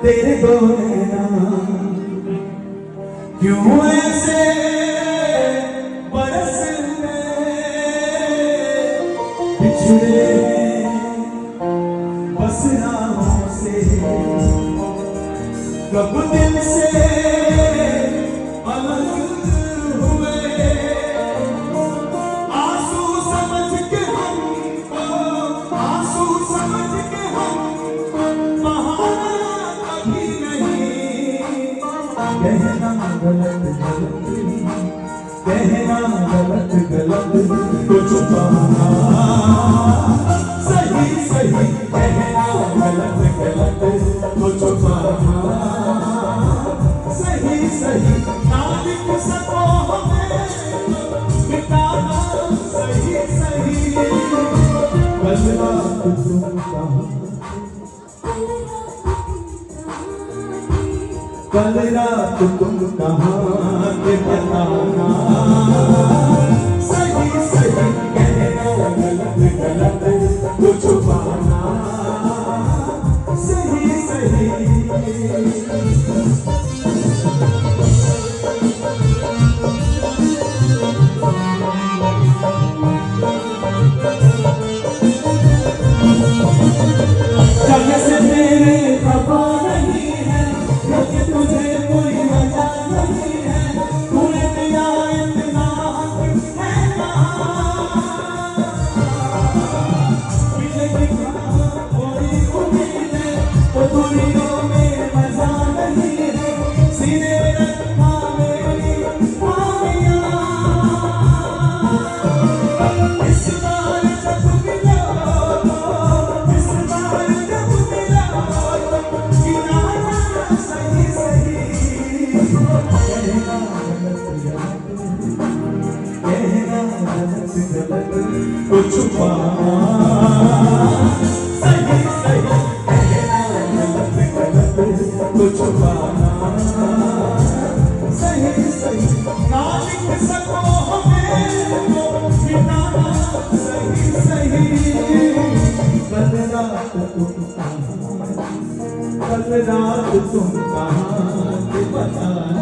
तेरे गोरे क्यों ऐसे बरसने बिछड़े बस राहों से कब दिल से अलग हुए आंसू समझ के हमको आंसू समझ के हम बहाना कभी नहीं कहना गलत गलत तो छुपाना सही सही कहना गलत तो छुपाना सही सही ना लिख सको हमें मिटाना सही सही कल रात तुम कहाँ कल रात तुम कहाँ के बताना सही सही कहना गलत तो छुपाना सही सही जग से तेरे खफा नहीं है क्योंकि तुझे कोई वजह नहीं है तूने दिया इतना हक है मिलेगी कोई उम्मीद है तो दुनिया में मजा नहीं है सीने रखा मेरी खामियां इस बार जब मिला इस बार जब मिला किनारा सही सही कहना गलत तो छुपाना सही सही कहना गलत तो छुपाना सही सही ना लिख सको हमें तो मिटाना सही सही कल रात तुम कहाँ के बताना